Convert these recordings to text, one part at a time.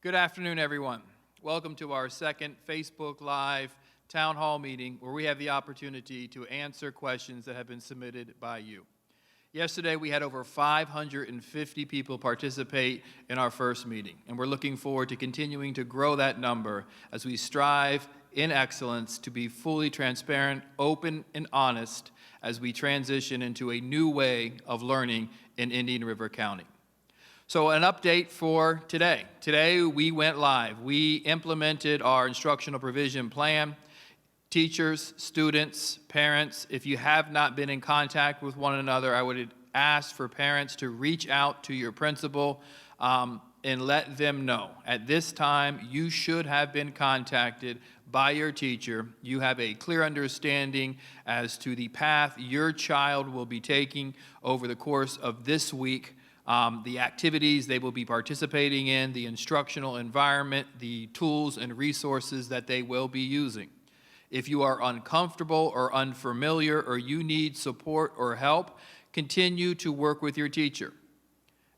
Good afternoon, everyone. Welcome to our second Facebook Live Town Hall meeting where we have the opportunity to answer questions that have been submitted by you. Yesterday, we had over 550 people participate in our first meeting, and we're looking forward to continuing to grow that number as we strive in excellence to be fully transparent, open, and honest as we transition into a new way of learning in Indian River County. So an update for today. Today we went live. We implemented our instructional provision plan. Teachers, students, parents, if you have not been in contact with one another, I would ask for parents to reach out to your principal and let them know. At this time, you should have been contacted by your teacher. You have a clear understanding as to the path your child will be taking over the course of this week. The activities they will be participating in, the instructional environment, the tools and resources that they will be using. If you are uncomfortable or unfamiliar or you need support or help, continue to work with your teacher.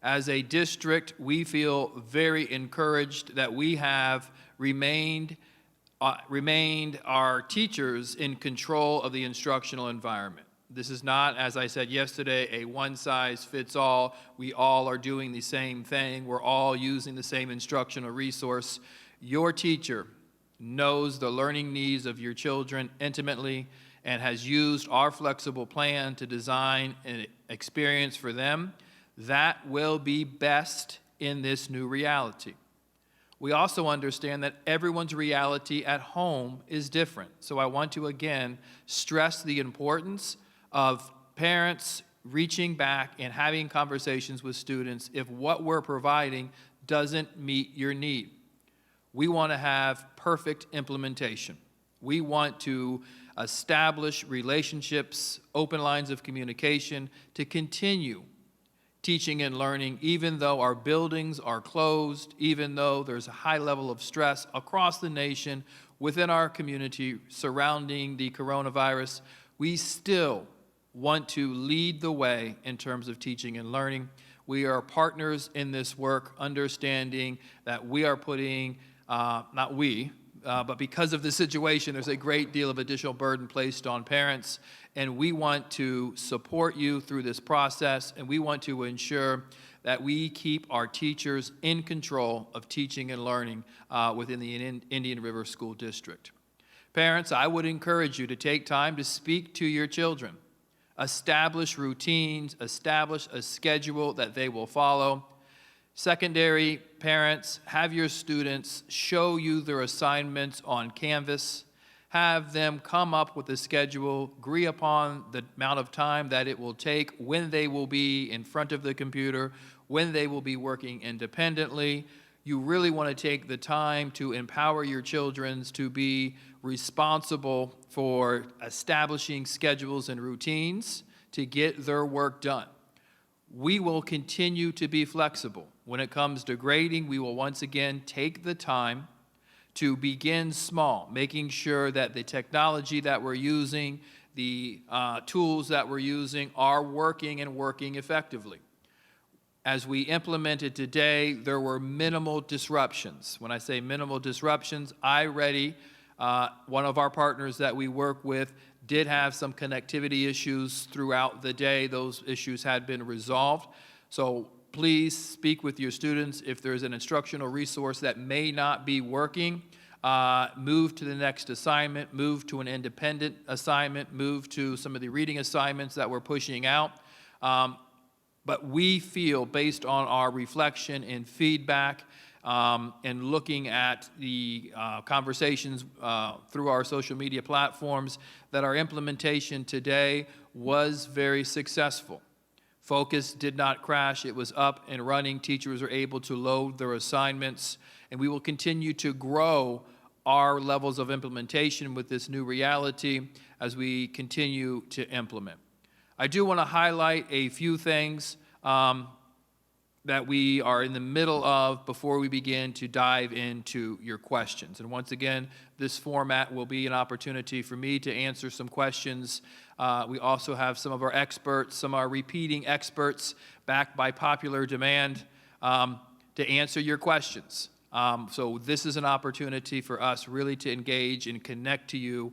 As a district, we feel very encouraged that we have remained our teachers in control of the instructional environment. This is not, as I said yesterday, a one-size-fits-all. We all are doing the same thing. We're all using the same instructional resource. Your teacher knows the learning needs of your children intimately and has used our flexible plan to design an experience for them that will be best in this new reality. We also understand that everyone's reality at home is different. So I want to again stress the importance of parents reaching back and having conversations with students if what we're providing doesn't meet your need. We want to have perfect implementation. We want to establish relationships, open lines of communication to continue teaching and learning, even though our buildings are closed, even though there's a high level of stress across the nation within our community surrounding the coronavirus. We still want to lead the way in terms of teaching and learning. We are partners in this work, understanding that we are putting, but because of the situation, there's a great deal of additional burden placed on parents, and we want to support you through this process, and we want to ensure that we keep our teachers in control of teaching and learning within the Indian River School District. Parents, I would encourage you to take time to speak to your children. Establish routines, establish a schedule that they will follow. Secondary parents, have your students show you their assignments on Canvas. Have them come up with a schedule, agree upon the amount of time that it will take, when they will be in front of the computer, when they will be working independently. You really want to take the time to empower your children to be responsible for establishing schedules and routines to get their work done. We will continue to be flexible. When it comes to grading, we will once again take the time to begin small, making sure that the technology that we're using, the tools that we're using are working and working effectively. As we implemented today, there were minimal disruptions. When I say minimal disruptions, iReady, one of our partners that we work with, did have some connectivity issues throughout the day. Those issues had been resolved. So please speak with your students. If there's an instructional resource that may not be working, move to the next assignment, move to an independent assignment, move to some of the reading assignments that we're pushing out. But we feel, based on our reflection and feedback and looking at the conversations through our social media platforms, that our implementation today was very successful. Focus did not crash. It was up and running. Teachers were able to load their assignments, and we will continue to grow our levels of implementation with this new reality as we continue to implement. I do want to highlight a few things that we are in the middle of before we begin to dive into your questions. And once again, this format will be an opportunity for me to answer some questions. We also have some of our experts, some of our repeating experts, backed by popular demand, to answer your questions. So this is an opportunity for us really to engage and connect to you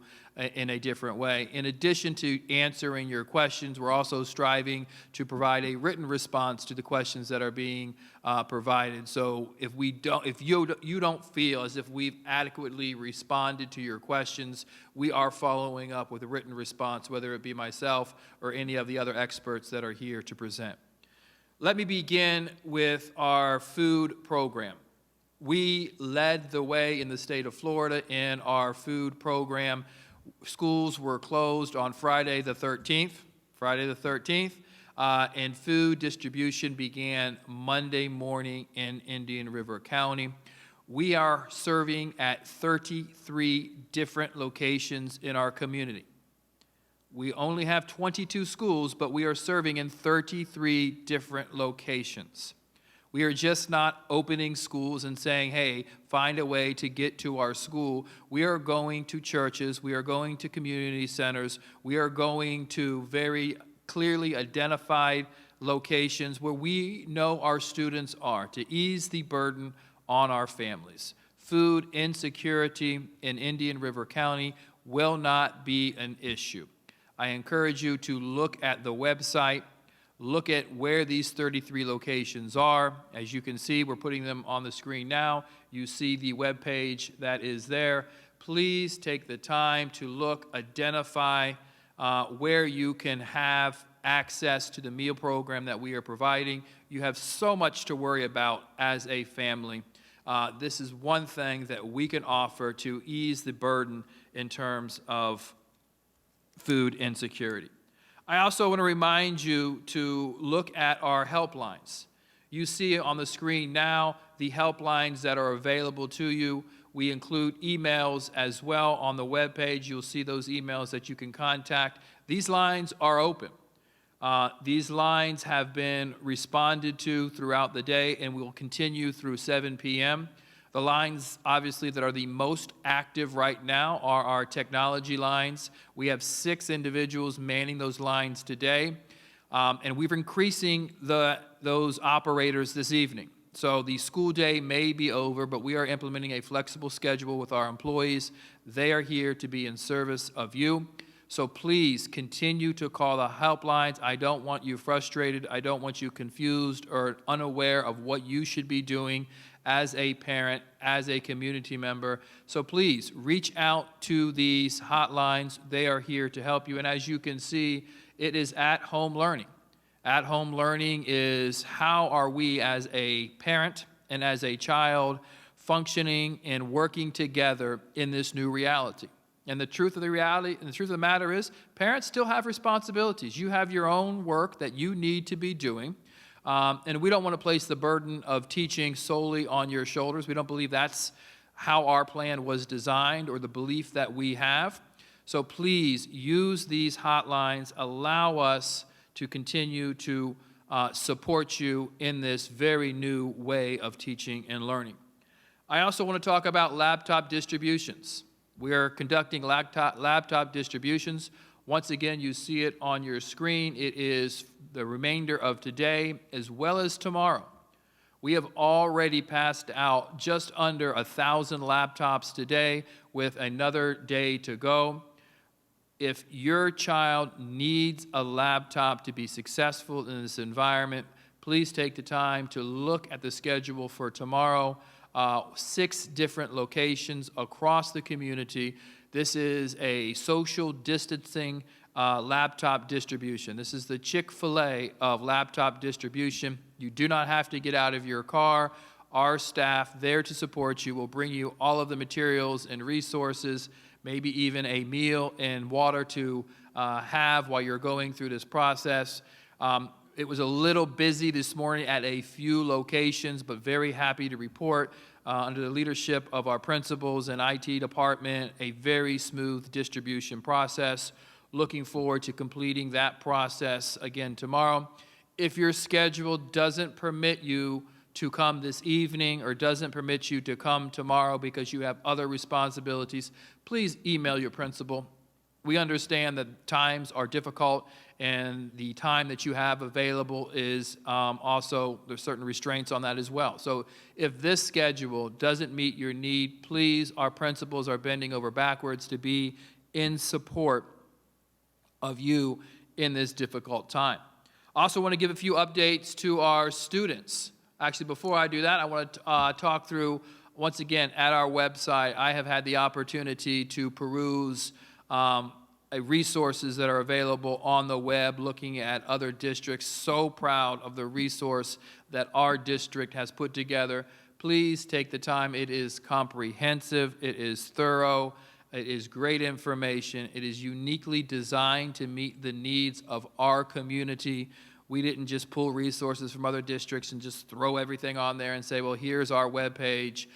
in a different way. In addition to answering your questions, we're also striving to provide a written response to the questions that are being provided. So if you don't feel as if we've adequately responded to your questions, we are following up with a written response, whether it be myself or any of the other experts that are here to present. Let me begin with our food program. We led the way in the state of Florida in our food program. Schools were closed on Friday the 13th, and food distribution began Monday morning in Indian River County. We are serving at 33 different locations in our community. We only have 22 schools, but we are serving in 33 different locations. We are just not opening schools and saying, hey, find a way to get to our school. We are going to churches. We are going to community centers. We are going to very clearly identified locations where we know our students are to ease the burden on our families. Food insecurity in Indian River County will not be an issue. I encourage you to look at the website. Look at where these 33 locations are. As you can see, we're putting them on the screen now. You see the web page that is there. Please take the time to look, identify where you can have access to the meal program that we are providing. You have so much to worry about as a family. This is one thing that we can offer to ease the burden in terms of food insecurity. I also want to remind you to look at our helplines. You see on the screen now the helplines that are available to you. We include emails as well on the webpage. You'll see those emails that you can contact. These lines are open. These lines have been responded to throughout the day and will continue through 7 p.m. The lines, obviously, that are the most active right now are our technology lines. We have 6 individuals manning those lines today, and we're increasing those operators this evening. So the school day may be over, but we are implementing a flexible schedule with our employees. They are here to be in service of you. So please continue to call the helplines. I don't want you frustrated. I don't want you confused or unaware of what you should be doing as a parent, as a community member. So please reach out to these hotlines. They are here to help you. And as you can see, it is at-home learning. At-home learning is how are we as a parent and as a child functioning and working together in this new reality. And the truth of the matter is, parents still have responsibilities. You have your own work that you need to be doing. And we don't want to place the burden of teaching solely on your shoulders. We don't believe that's how our plan was designed or the belief that we have. So please use these hotlines. Allow us to continue to support you in this very new way of teaching and learning. I also want to talk about laptop distributions. We are conducting laptop distributions. Once again, you see it on your screen. It is the remainder of today as well as tomorrow. We have already passed out just under 1,000 laptops today with another day to go. If your child needs a laptop to be successful in this environment, please take the time to look at the schedule for tomorrow. 6 different locations across the community. This is a social distancing laptop distribution. This is the Chick-fil-A of laptop distribution. You do not have to get out of your car. Our staff there to support you will bring you all of the materials and resources, maybe even a meal and water to have while you're going through this process. It was a little busy this morning at a few locations, but very happy to report under the leadership of our principals and IT department, a very smooth distribution process. Looking forward to completing that process again tomorrow. If your schedule doesn't permit you to come this evening or doesn't permit you to come tomorrow because you have other responsibilities, please email your principal. We understand that times are difficult, and the time that you have available is also, there's certain restraints on that as well. So if this schedule doesn't meet your need, please, our principals are bending over backwards to be in support of you in this difficult time. I also want to give a few updates to our students. Actually, before I do that, I want to talk through, once again, at our website, I have had the opportunity to peruse resources that are available on the web looking at other districts. So proud of the resource that our district has put together. Please take the time. It is comprehensive. It is thorough. It is great information. It is uniquely designed to meet the needs of our community. We didn't just pull resources from other districts and just throw everything on there and say, well, here's our webpage.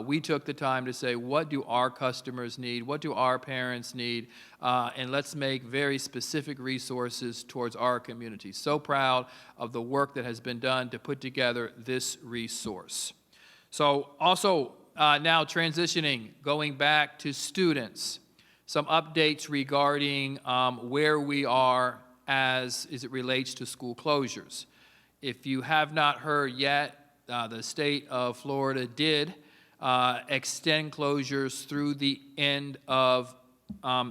We took the time to say, what do our customers need? What do our parents need? And let's make very specific resources towards our community. So proud of the work that has been done to put together this resource. So also now transitioning, going back to students, some updates regarding where we are as it relates to school closures. If you have not heard yet, the state of Florida did extend closures through the end of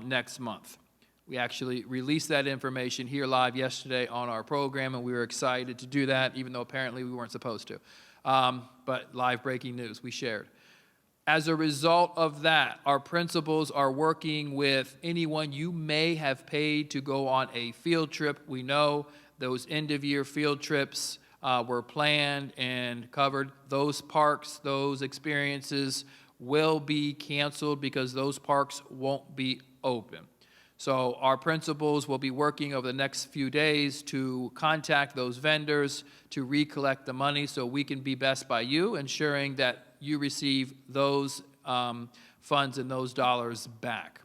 next month. We actually released that information here live yesterday on our program, and we were excited to do that, even though apparently we weren't supposed to. But live breaking news, we shared. As a result of that, our principals are working with anyone you may have paid to go on a field trip. We know those end-of-year field trips were planned and covered. Those parks, those experiences will be canceled because those parks won't be open. So our principals will be working over the next few days to contact those vendors to recollect the money so we can be best by you, ensuring that you receive those funds and those dollars back.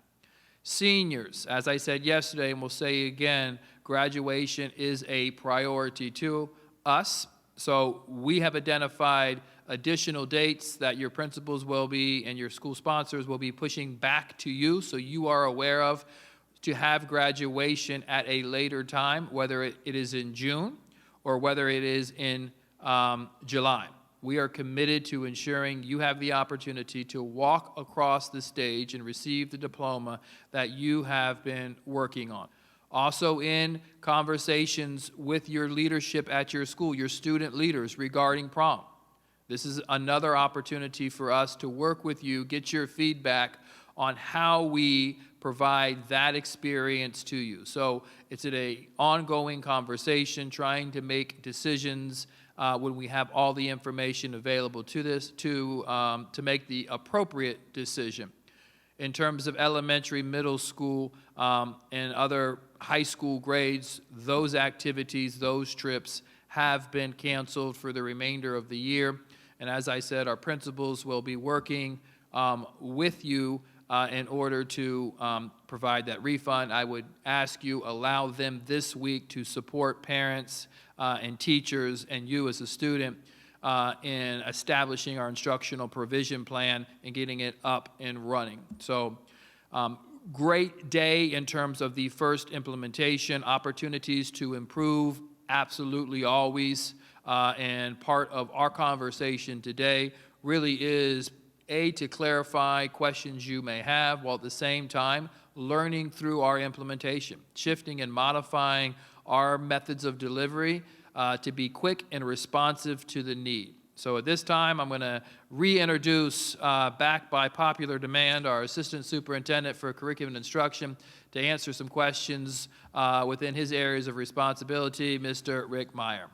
Seniors, as I said yesterday and will say again, graduation is a priority to us. So we have identified additional dates that your principals will be and your school sponsors will be pushing back to you so you are aware of to have graduation at a later time, whether it is in June or whether it is in July. We are committed to ensuring you have the opportunity to walk across the stage and receive the diploma that you have been working on. Also in conversations with your leadership at your school, your student leaders regarding prom. This is another opportunity for us to work with you, get your feedback on how we provide that experience to you. So it's an ongoing conversation, trying to make decisions when we have all the information available to this to make the appropriate decision. In terms of elementary, middle school, and other high school grades, those activities, those trips have been canceled for the remainder of the year. And as I said, our principals will be working with you in order to provide that refund. I would ask you allow them this week to support parents and teachers and you as a student in establishing our instructional provision plan and getting it up and running. So great day in terms of the first implementation, opportunities to improve, absolutely always. And part of our conversation today really is to clarify questions you may have, while at the same time learning through our implementation, shifting and modifying our methods of delivery to be quick and responsive to the need. So at this time, I'm going to reintroduce, back by popular demand, our Assistant Superintendent for Curriculum and Instruction to answer some questions within his areas of responsibility, Mr. Rick Myhre.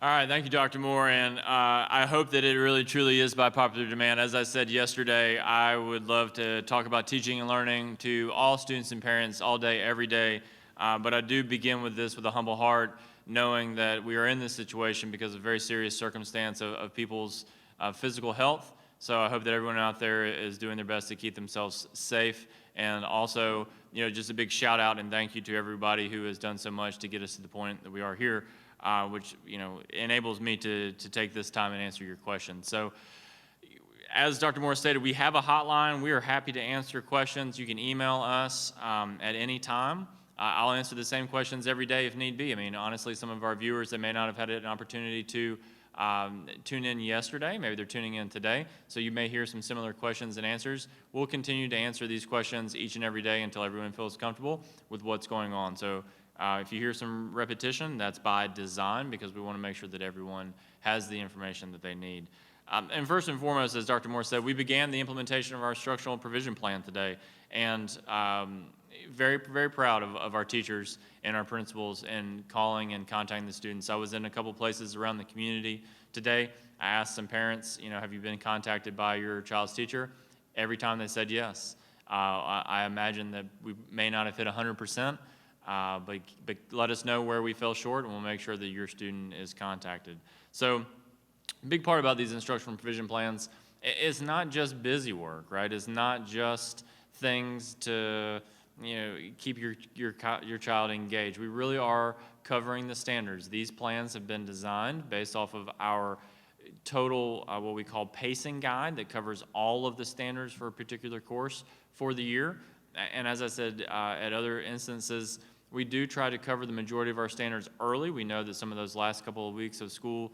All right, thank you, Dr. Moore, and I hope that it really truly is by popular demand. As I said yesterday, I would love to talk about teaching and learning to all students and parents all day, every day, but I do begin with this with a humble heart, knowing that we are in this situation because of very serious circumstance of people's physical health. So I hope that everyone out there is doing their best to keep themselves safe, and also, just a big shout out and thank you to everybody who has done so much to get us to the point that we are here. Which enables me to take this time and answer your questions. So as Dr. Moore stated, we have a hotline. We are happy to answer questions. You can email us at any time. I'll answer the same questions every day if need be. I mean, honestly, some of our viewers, they may not have had an opportunity to tune in yesterday. Maybe they're tuning in today. So you may hear some similar questions and answers. We'll continue to answer these questions each and every day until everyone feels comfortable with what's going on. So if you hear some repetition, that's by design, because we want to make sure that everyone has the information that they need. And first and foremost, as Dr. Moore said, we began the implementation of our instructional provision plan today. And very, very proud of our teachers and our principals in calling and contacting the students. I was in a couple places around the community today. I asked some parents, have you been contacted by your child's teacher? Every time they said yes. I imagine that we may not have hit 100%, but let us know where we fell short, and we'll make sure that your student is contacted. So a big part about these instructional provision plans is not just busy work, right? It's not just things to keep your child engaged. We really are covering the standards. These plans have been designed based off of our total, what we call pacing guide, that covers all of the standards for a particular course for the year. And as I said, at other instances, we do try to cover the majority of our standards early. We know that some of those last couple of weeks of school,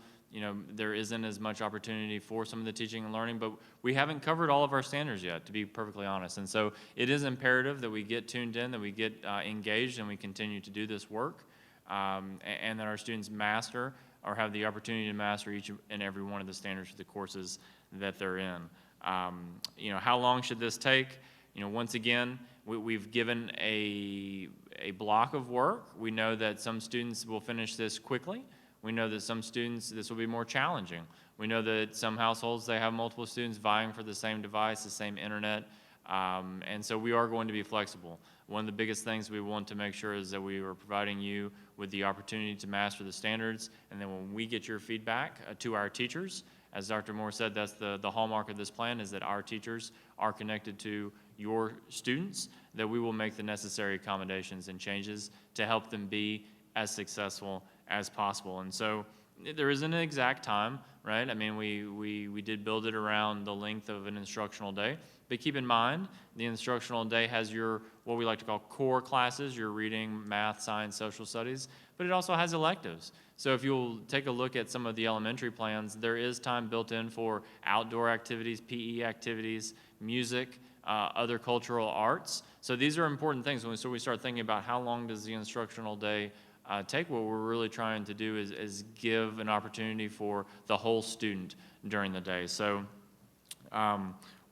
there isn't as much opportunity for some of the teaching and learning, but we haven't covered all of our standards yet, to be perfectly honest. And so it is imperative that we get tuned in, that we get engaged, and we continue to do this work, and that our students master or have the opportunity to master each and every one of the standards for the courses that they're in. How long should this take? Once again, we've given a block of work. We know that some students will finish this quickly. We know that some students, this will be more challenging. We know that some households, they have multiple students vying for the same device, the same internet, and so we are going to be flexible. One of the biggest things we want to make sure is that we are providing you with the opportunity to master the standards, and then when we get your feedback to our teachers, as Dr. Moore said, that's the hallmark of this plan, is that our teachers are connected to your students, that we will make the necessary accommodations and changes to help them be as successful as possible. And so there isn't an exact time, right? I mean, we did build it around the length of an instructional day, but keep in mind, the instructional day has your, what we like to call core classes, your reading, math, science, social studies, but it also has electives. So if you'll take a look at some of the elementary plans, there is time built in for outdoor activities, PE activities, music, other cultural arts. So these are important things. So we start thinking about how long does the instructional day take, what we're really trying to do is give an opportunity for the whole student during the day. So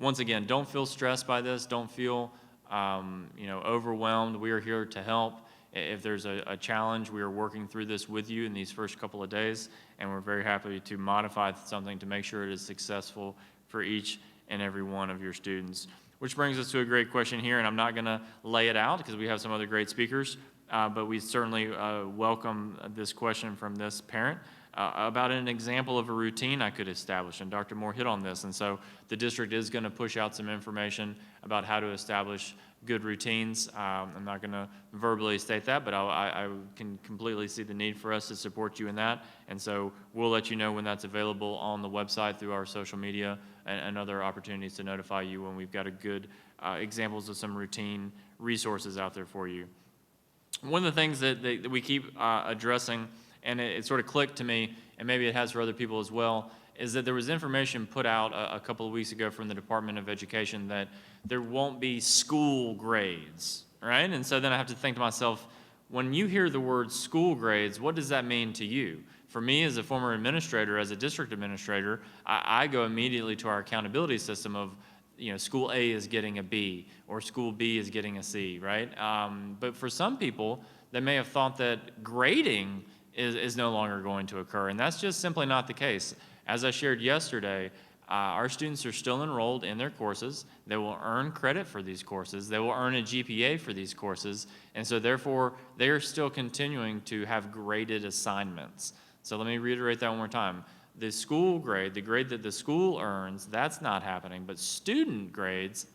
once again, don't feel stressed by this. Don't feel overwhelmed. We are here to help. If there's a challenge, we are working through this with you in these first couple of days, and we're very happy to modify something to make sure it is successful for each and every one of your students. Which brings us to a great question here, and I'm not going to lay it out because we have some other great speakers, but we certainly welcome this question from this parent about an example of a routine I could establish, and Dr. Moore hit on this, and so the district is going to push out some information about how to establish good routines. I'm not going to verbally state that, but I can completely see the need for us to support you in that, and so we'll let you know when that's available on the website through our social media and other opportunities to notify you when we've got a good examples of some routine resources out there for you. One of the things that we keep addressing, and it sort of clicked to me, and maybe it has for other people as well, is that there was information put out a couple of weeks ago from the Department of Education that there won't be school grades, right? And so then I have to think to myself, when you hear the word school grades, what does that mean to you? For me, as a former administrator, as a district administrator, I go immediately to our accountability system of, school A is getting a B, or school B is getting a C, right? But for some people, they may have thought that grading is no longer going to occur, and that's just simply not the case. As I shared yesterday, our students are still enrolled in their courses. They will earn credit for these courses. They will earn a GPA for these courses, and so therefore, they are still continuing to have graded assignments. So let me reiterate that one more time. The school grade, the grade that the school earns, that's not happening, but student grades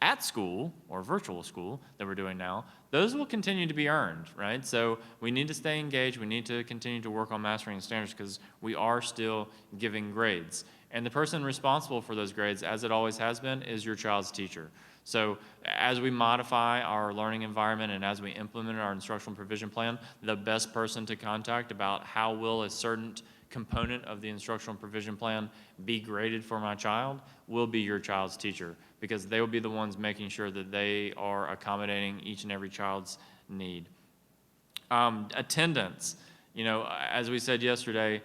at school, or virtual school that we're doing now, those will continue to be earned, right? So we need to stay engaged. We need to continue to work on mastering standards because we are still giving grades. And the person responsible for those grades, as it always has been, is your child's teacher. So as we modify our learning environment and as we implement our instructional provision plan, the best person to contact about how will a certain component of the instructional provision plan be graded for my child will be your child's teacher, because they will be the ones making sure that they are accommodating each and every child's need. Attendance. As we said yesterday,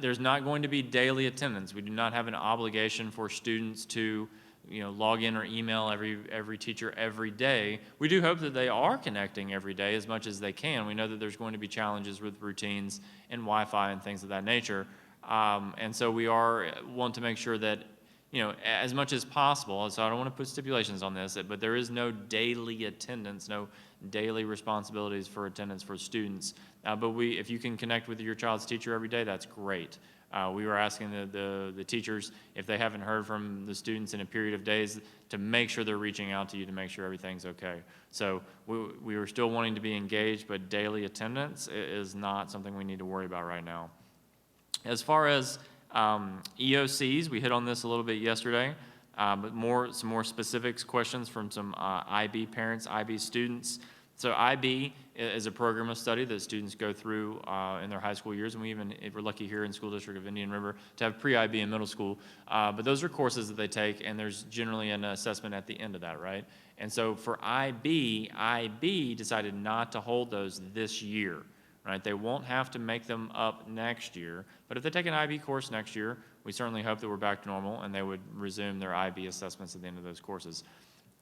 there's not going to be daily attendance. We do not have an obligation for students to log in or email every teacher every day. We do hope that they are connecting every day as much as they can. We know that there's going to be challenges with routines and Wi-Fi and things of that nature. And so we want to make sure that, as much as possible, so I don't want to put stipulations on this, but there is no daily attendance, no daily responsibilities for attendance for students. But if you can connect with your child's teacher every day, that's great. We were asking the teachers, if they haven't heard from the students in a period of days, to make sure they're reaching out to you to make sure everything's okay. So we were still wanting to be engaged, but daily attendance is not something we need to worry about right now. As far as EOCs, we hit on this a little bit yesterday, but some more specifics, questions from some IB parents, IB students. So IB is a program of study that students go through in their high school years, and we're lucky here in School District of Indian River to have pre-IB in middle school. But those are courses that they take, and there's generally an assessment at the end of that, right? And so for IB decided not to hold those this year, right? They won't have to make them up next year, but if they take an IB course next year, we certainly hope that we're back to normal, and they would resume their IB assessments at the end of those courses.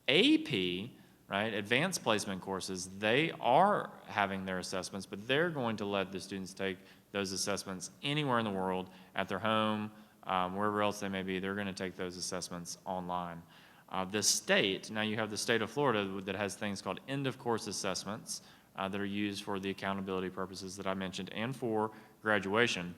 AP, right, advanced placement courses, they are having their assessments, but they're going to let the students take those assessments anywhere in the world, at their home, wherever else they may be. They're going to take those assessments online. The state, now you have the state of Florida that has things called end-of-course assessments that are used for the accountability purposes that I mentioned and for graduation.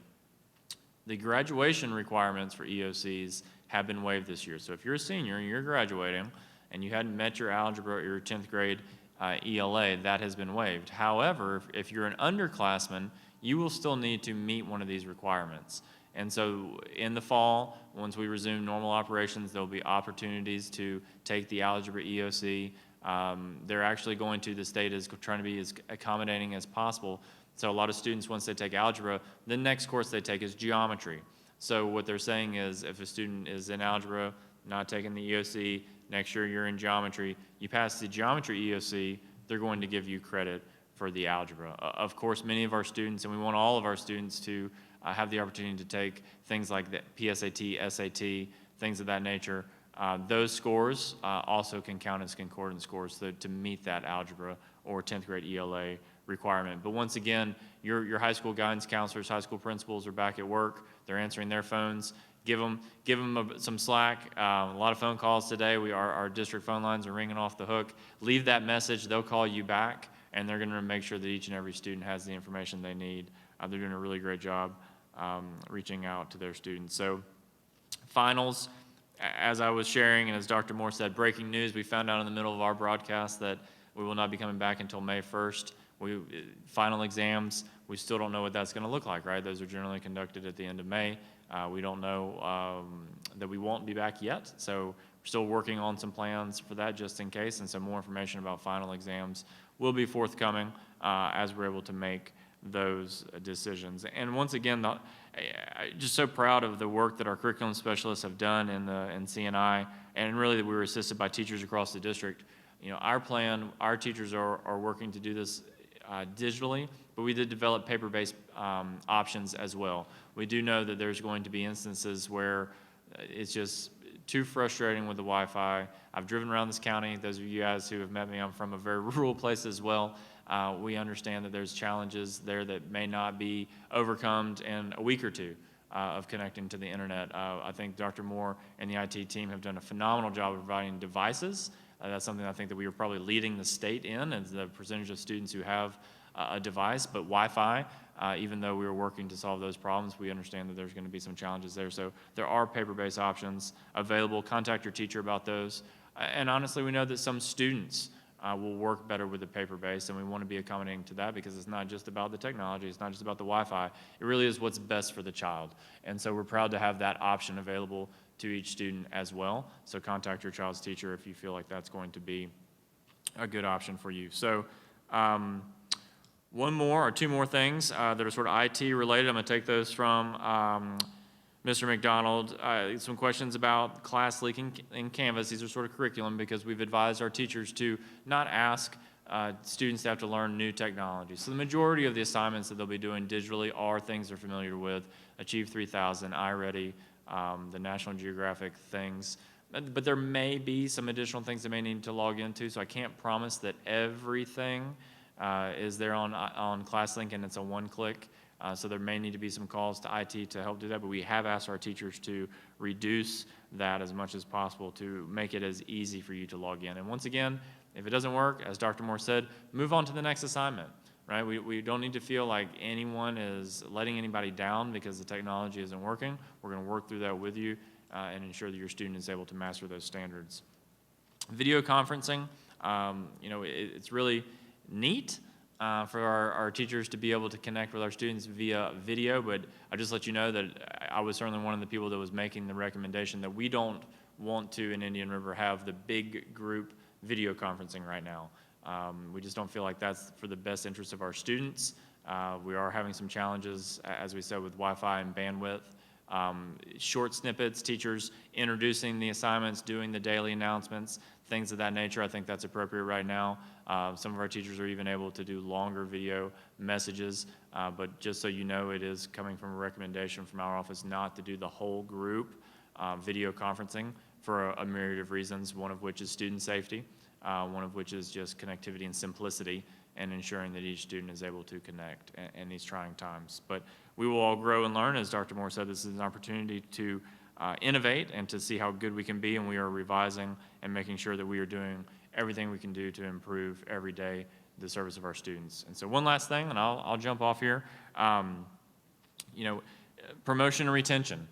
The graduation requirements for EOCs have been waived this year. So if you're a senior and you're graduating, and you hadn't met your algebra or your 10th grade ELA, that has been waived. However, if you're an underclassman, you will still need to meet one of these requirements. And so in the fall, once we resume normal operations, there'll be opportunities to take the algebra EOC. They're actually the state is trying to be as accommodating as possible. So a lot of students, once they take algebra, the next course they take is geometry. So what they're saying is, if a student is in algebra, not taking the EOC, next year you're in geometry, you pass the geometry EOC, they're going to give you credit for the algebra. Of course, many of our students, and we want all of our students to have the opportunity to take things like the PSAT, SAT, things of that nature. Those scores also can count as concordance scores to meet that algebra or 10th grade ELA requirement. But once again, your high school guidance counselors, high school principals are back at work. They're answering their phones. Give them some slack. A lot of phone calls today. Our district phone lines are ringing off the hook. Leave that message. They'll call you back, and they're going to make sure that each and every student has the information they need. They're doing a really great job reaching out to their students. So finals, as I was sharing, and as Dr. Moore said, breaking news, we found out in the middle of our broadcast that we will not be coming back until May 1st. Final exams, we still don't know what that's going to look like, right? Those are generally conducted at the end of May. We don't know that we won't be back yet, so we're still working on some plans for that just in case, and some more information about final exams will be forthcoming as we're able to make those decisions. And once again, I'm just so proud of the work that our curriculum specialists have done in CNI, and really that we were assisted by teachers across the district. Our plan, our teachers are working to do this digitally, but we did develop paper-based options as well. We do know that there's going to be instances where it's just too frustrating with the Wi-Fi. I've driven around this county. Those of you guys who have met me, I'm from a very rural place as well. We understand that there's challenges there that may not be overcome in a week or two of connecting to the internet. I think Dr. Moore and the IT team have done a phenomenal job of providing devices. That's something I think that we are probably leading the state in, as the percentage of students who have a device. But Wi-Fi, even though we are working to solve those problems, we understand that there's going to be some challenges there. So there are paper-based options available. Contact your teacher about those. And honestly, we know that some students will work better with the paper-based, and we want to be accommodating to that because it's not just about the technology, it's not just about the Wi-Fi, it really is what's best for the child. And so we're proud to have that option available to each student as well. So contact your child's teacher if you feel like that's going to be a good option for you. So one more or two more things that are sort of IT related. I'm going to take those from Mr. MacDonald. Some questions about class leaking in Canvas. These are sort of curriculum because we've advised our teachers to not ask students to have to learn new technology. So the majority of the assignments that they'll be doing digitally are things they're familiar with, Achieve 3000, iReady, the National Geographic things. But there may be some additional things they may need to log into, so I can't promise that everything is there on ClassLink and it's a one-click. So there may need to be some calls to IT to help do that, but we have asked our teachers to reduce that as much as possible to make it as easy for you to log in. And once again, if it doesn't work, as Dr. Moore said, move on to the next assignment, right? We don't need to feel like anyone is letting anybody down because the technology isn't working. We're going to work through that with you and ensure that your student is able to master those standards. Video conferencing, it's really neat for our teachers to be able to connect with our students via video, but I'll just let you know that I was certainly one of the people that was making the recommendation that we don't want to, in Indian River, have the big group video conferencing right now. We just don't feel like that's for the best interest of our students. We are having some challenges, as we said, with Wi-Fi and bandwidth. Short snippets, teachers introducing the assignments, doing the daily announcements, things of that nature. I think that's appropriate right now. Some of our teachers are even able to do longer video messages, but just so you know, it is coming from a recommendation from our office not to do the whole group video conferencing for a myriad of reasons, one of which is student safety, one of which is just connectivity and simplicity, and ensuring that each student is able to connect in these trying times. But we will all grow and learn. As Dr. Moore said, this is an opportunity to innovate and to see how good we can be, and we are revising and making sure that we are doing everything we can do to improve every day the service of our students. And so one last thing, and I'll jump off here. Promotion and retention,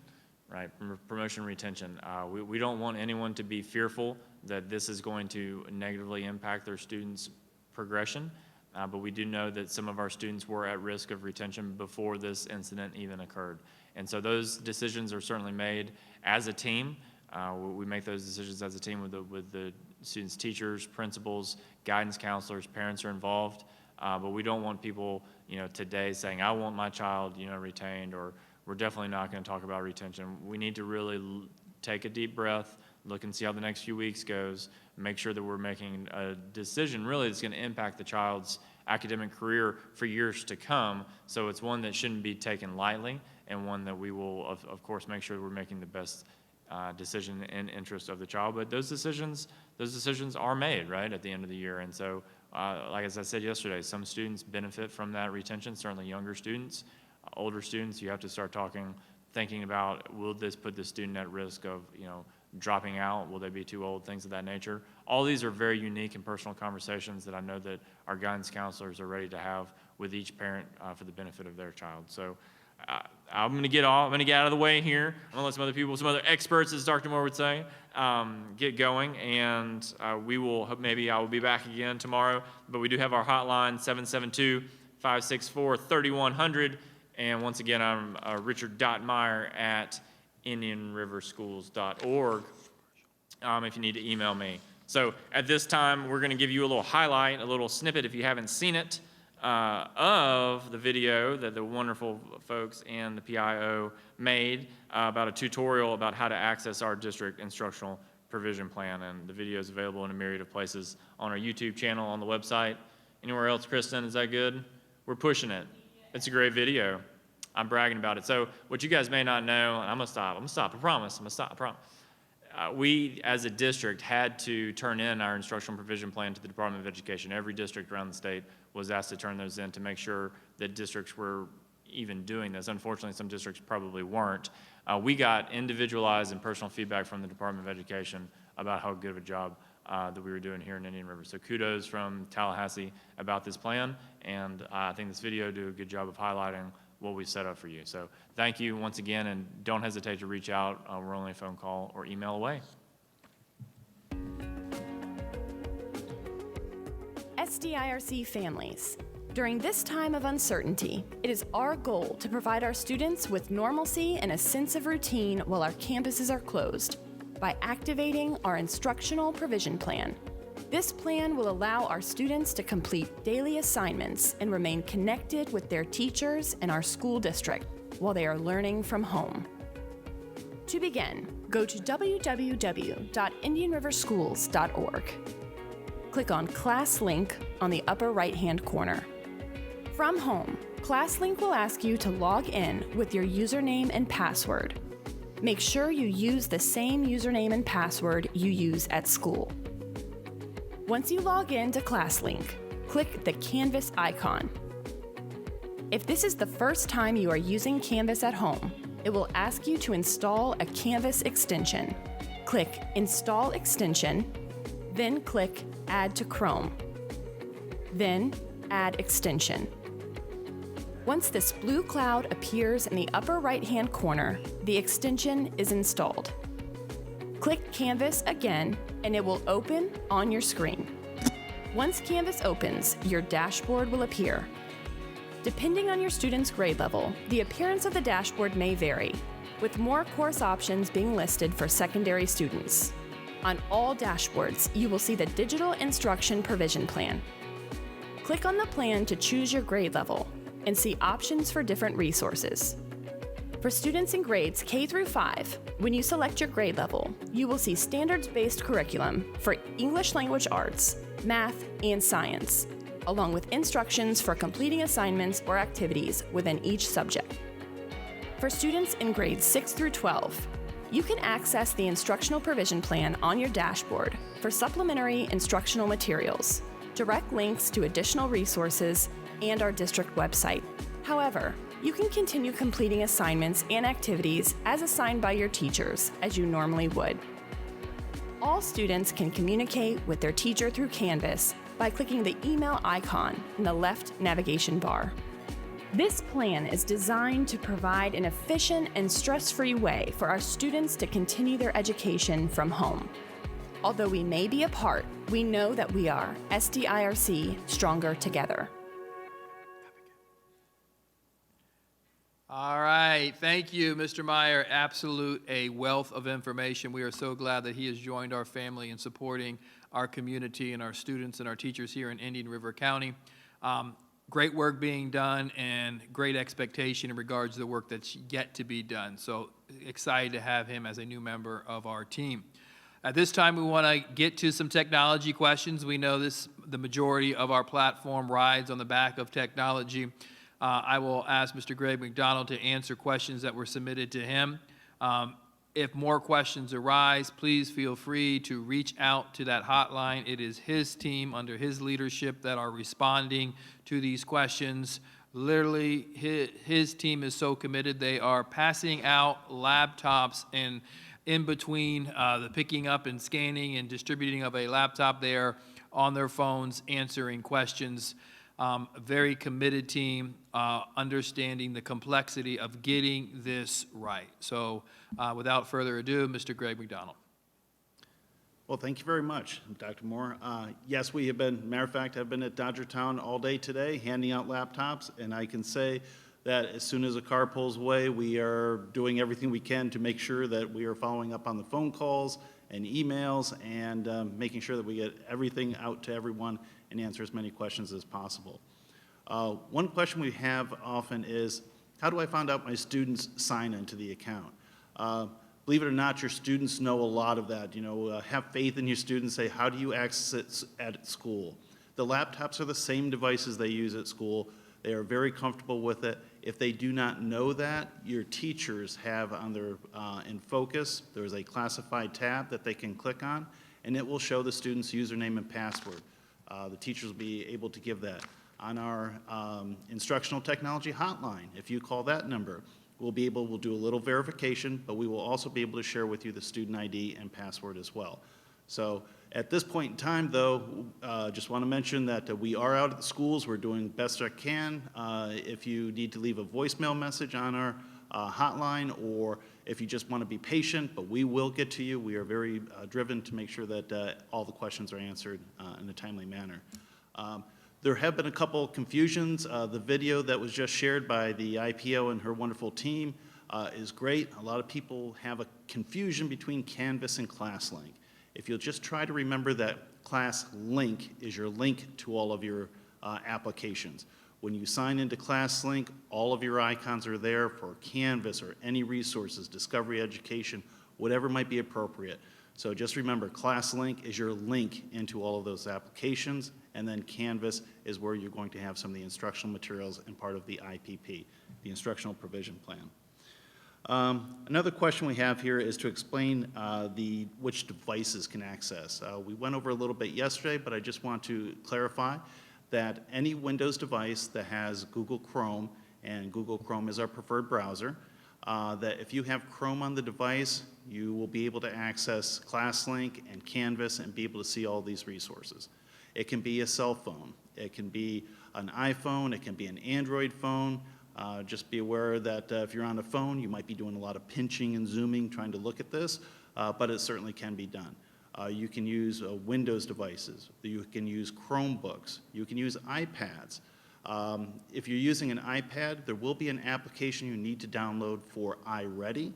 right? Promotion and retention. We don't want anyone to be fearful that this is going to negatively impact their students' progression. But we do know that some of our students were at risk of retention before this incident even occurred. And so those decisions are certainly made as a team. We make those decisions as a team with the students' teachers, principals, guidance counselors, parents are involved. But we don't want people, today saying, I want my child, retained, or we're definitely not going to talk about retention. We need to really take a deep breath, look and see how the next few weeks goes, make sure that we're making a decision really that's going to impact the child's academic career for years to come. So it's one that shouldn't be taken lightly, and one that we will, of course, make sure we're making the best decision in interest of the child. But those decisions are made, right, at the end of the year. And so, like as I said yesterday, some students benefit from that retention, certainly younger students. Older students, you have to start thinking about, will this put the student at risk of, dropping out? Will they be too old? Things of that nature. All these are very unique and personal conversations that I know that our guidance counselors are ready to have with each parent for the benefit of their child. So I'm going to get off. I'm going to get out of the way here. I'm going to let some other experts, as Dr. Moore would say, get going. And maybe I will be back again tomorrow. But we do have our hotline, 772-564-3100. And once again, I'm Richard.Myhre at IndianRiverSchools.org if you need to email me. So at this time, we're going to give you a little highlight, a little snippet, if you haven't seen it, of the video that the wonderful folks in the PIO made about a tutorial about how to access our district instructional provision plan. And the video is available in a myriad of places on our YouTube channel, on the website. Anywhere else, Kristen, is that good? We're pushing it. It's a great video. I'm bragging about it. So what you guys may not know, and I'm going to stop, I promise, I promise. We, as a district, had to turn in our instructional provision plan to the Department of Education. Every district around the state was asked to turn those in to make sure that districts were even doing this. Unfortunately, some districts probably weren't. We got individualized and personal feedback from the Department of Education about how good of a job that we were doing here in Indian River. So kudos from Tallahassee about this plan, and I think this video did a good job of highlighting what we set up for you. So thank you once again, and don't hesitate to reach out. We're only a phone call or email away. SDIRC families, during this time of uncertainty, it is our goal to provide our students with normalcy and a sense of routine while our campuses are closed by activating our instructional provision plan. This plan will allow our students to complete daily assignments and remain connected with their teachers and our school district while they are learning from home. To begin, go to www.indianriverschools.org. Click on Class Link on the upper right-hand corner. From home, ClassLink will ask you to log in with your username and password. Make sure you use the same username and password you use at school. Once you log in to ClassLink, click the Canvas icon. If this is the first time you are using Canvas at home, it will ask you to install a Canvas extension. Click Install Extension, then click Add to Chrome. Then Add Extension. Once this blue cloud appears in the upper right-hand corner, the extension is installed. Click Canvas again, and it will open on your screen. Once Canvas opens, your dashboard will appear. Depending on your student's grade level, the appearance of the dashboard may vary, with more course options being listed for secondary students. On all dashboards, you will see the Digital Instruction Provision Plan. Click on the plan to choose your grade level and see options for different resources. For students in grades K through 5, when you select your grade level, you will see standards-based curriculum for English Language Arts, math, and science, along with instructions for completing assignments or activities within each subject. For students in grades 6 through 12, you can access the instructional provision plan on your dashboard for supplementary instructional materials, direct links to additional resources, and our district website. However, you can continue completing assignments and activities as assigned by your teachers, as you normally would. All students can communicate with their teacher through Canvas by clicking the email icon in the left navigation bar. This plan is designed to provide an efficient and stress-free way for our students to continue their education from home. Although we may be apart, we know that we are SDIRC stronger together. All right, thank you, Mr. Myhre. Absolute a wealth of information. We are so glad that he has joined our family in supporting our community and our students and our teachers here in Indian River County. Great work being done and great expectation in regards to the work that's yet to be done. So excited to have him as a new member of our team. At this time, we want to get to some technology questions. We know the majority of our platform rides on the back of technology. I will ask Mr. Greg MacDonald to answer questions that were submitted to him. If more questions arise, please feel free to reach out to that hotline. It is his team under his leadership that are responding to these questions. Literally, his team is so committed. They are passing out laptops, and in between the picking up and scanning and distributing of a laptop, they are on their phones answering questions. A very committed team, understanding the complexity of getting this right. So without further ado, Mr. Greg MacDonald. Well, thank you very much, Dr. Moore. Yes, we have been, matter of fact, I've been at Dodgertown all day today handing out laptops, and I can say that as soon as a car pulls away, we are doing everything we can to make sure that we are following up on the phone calls and emails and making sure that we get everything out to everyone and answer as many questions as possible. One question we have often is, how do I find out my students sign into the account? Believe it or not, your students know a lot of that. Have faith in your students. Say, how do you access it at school? The laptops are the same devices they use at school. They are very comfortable with it. If they do not know that, your teachers have on their in focus, there's a classified tab that they can click on, and it will show the student's username and password. The teachers will be able to give that. On our instructional technology hotline, if you call that number, we'll do a little verification, but we will also be able to share with you the student ID and password as well. So at this point in time, though, just want to mention that we are out at the schools. We're doing best I can. If you need to leave a voicemail message on our hotline, or if you just want to be patient, but we will get to you. We are very driven to make sure that all the questions are answered in a timely manner. There have been a couple confusions. The video that was just shared by the IPO and her wonderful team is great. A lot of people have a confusion between Canvas and ClassLink. If you'll just try to remember that ClassLink is your link to all of your applications. When you sign into ClassLink, all of your icons are there for Canvas or any resources, Discovery Education, whatever might be appropriate. So just remember, ClassLink is your link into all of those applications, and then Canvas is where you're going to have some of the instructional materials and part of the IPP, the Instructional Provision Plan. Another question we have here is to explain which devices can access. We went over a little bit yesterday, but I just want to clarify that any Windows device that has Google Chrome, and Google Chrome is our preferred browser, that if you have Chrome on the device, you will be able to access ClassLink and Canvas and be able to see all these resources. It can be a cell phone, it can be an iPhone, it can be an Android phone. Just be aware that if you're on a phone, you might be doing a lot of pinching and zooming trying to look at this, but it certainly can be done. You can use Windows devices, you can use Chromebooks, you can use iPads. If you're using an iPad, there will be an application you need to download for iReady,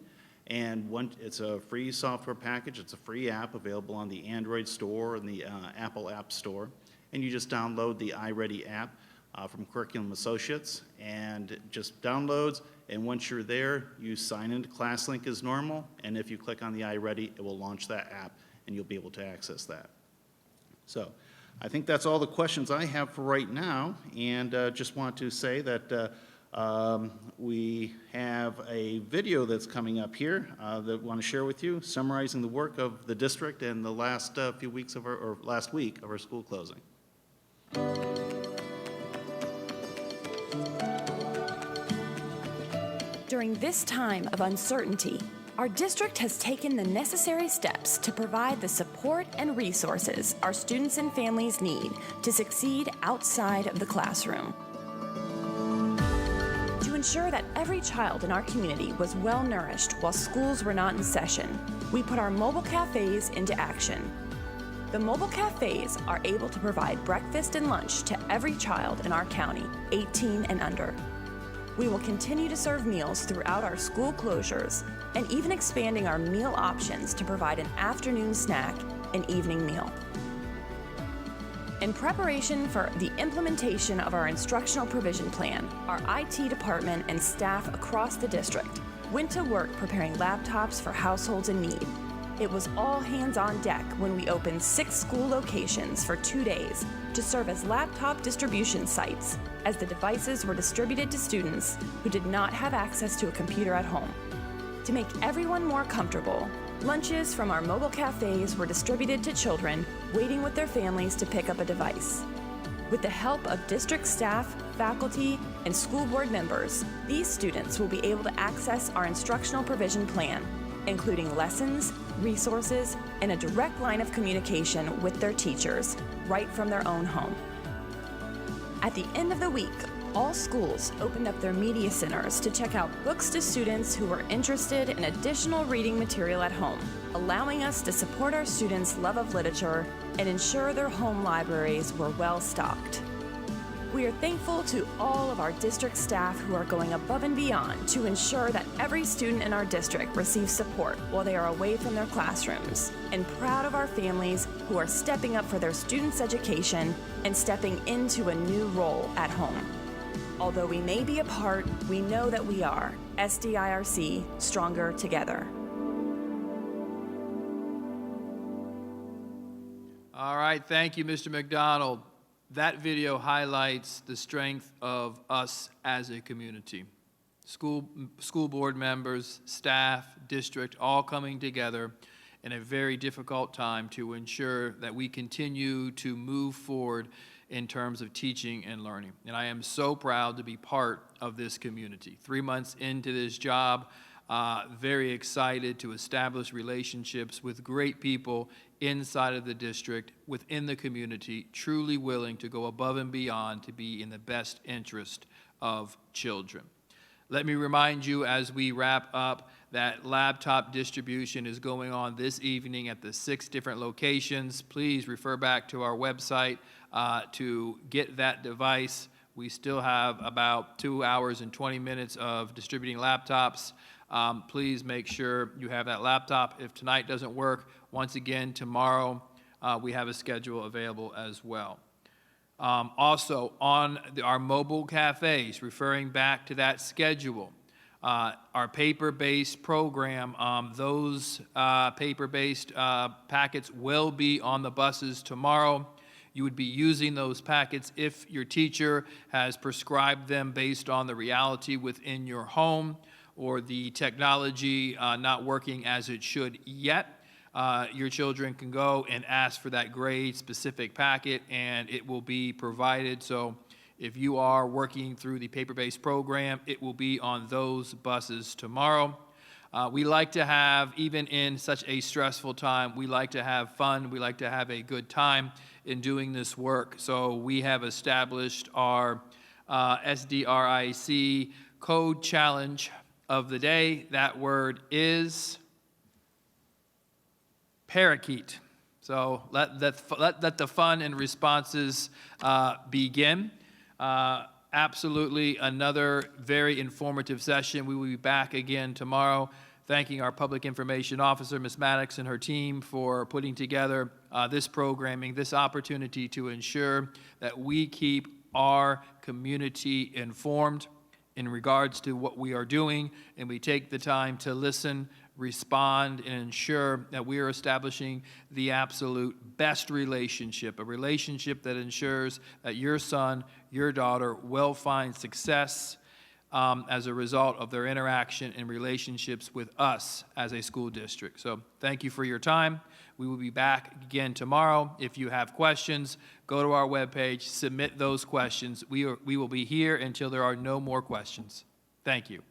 and it's a free software package, it's a free app available on the Android store and the Apple App Store, and you just download the iReady app from Curriculum Associates, and it just downloads, and once you're there, you sign into ClassLink as normal, and if you click on the iReady, it will launch that app, and you'll be able to access that. So I think that's all the questions I have for right now, and just want to say that we have a video that's coming up here that I want to share with you, summarizing the work of the district and the last few weeks of last week of our school closing. During this time of uncertainty, our district has taken the necessary steps to provide the support and resources our students and families need to succeed outside of the classroom. To ensure that every child in our community was well nourished while schools were not in session, we put our mobile cafes into action. The mobile cafes are able to provide breakfast and lunch to every child in our county, 18 and under. We will continue to serve meals throughout our school closures and even expanding our meal options to provide an afternoon snack and evening meal. In preparation for the implementation of our instructional provision plan, our IT department and staff across the district went to work preparing laptops for households in need. It was all hands on deck when we opened 6 school locations for 2 days to serve as laptop distribution sites, as the devices were distributed to students who did not have access to a computer at home. To make everyone more comfortable, lunches from our mobile cafes were distributed to children waiting with their families to pick up a device. With the help of district staff, faculty, and school board members, these students will be able to access our instructional provision plan, including lessons, resources, and a direct line of communication with their teachers right from their own home. At the end of the week, all schools opened up their media centers to check out books to students who were interested in additional reading material at home, allowing us to support our students' love of literature and ensure their home libraries were well stocked. We are thankful to all of our district staff who are going above and beyond to ensure that every student in our district receives support while they are away from their classrooms, and proud of our families who are stepping up for their students' education and stepping into a new role at home. Although we may be apart, we know that we are, SDIRC, stronger together. All right, thank you, Mr. MacDonald. That video highlights the strength of us as a community. School board members, staff, district, all coming together in a very difficult time to ensure that we continue to move forward in terms of teaching and learning. And I am so proud to be part of this community. 3 months into this job, very excited to establish relationships with great people inside of the district, within the community, truly willing to go above and beyond to be in the best interest of children. Let me remind you as we wrap up that laptop distribution is going on this evening at the 6 different locations. Please refer back to our website to get that device. We still have about 2 hours and 20 minutes of distributing laptops. Please make sure you have that laptop. If tonight doesn't work, once again, tomorrow we have a schedule available as well. Also, on our mobile cafes, referring back to that schedule, our paper-based program, those paper-based packets will be on the buses tomorrow. You would be using those packets if your teacher has prescribed them based on the reality within your home or the technology not working as it should yet. Your children can go and ask for that grade-specific packet, and it will be provided. So if you are working through the paper-based program, it will be on those buses tomorrow. We like to have, even in such a stressful time, we like to have fun. We like to have a good time in doing this work. So we have established our SDIRC code challenge of the day. That word is parakeet. So let the fun and responses begin. Absolutely another very informative session. We will be back again tomorrow. Thanking our Public Information Officer, Ms. Maddox, and her team for putting together this programming, this opportunity to ensure that we keep our community informed in regards to what we are doing, and we take the time to listen, respond, and ensure that we are establishing the absolute best relationship, a relationship that ensures that your son, your daughter will find success as a result of their interaction and relationships with us as a school district. So thank you for your time. We will be back again tomorrow. If you have questions, go to our webpage, submit those questions. We will be here until there are no more questions. Thank you.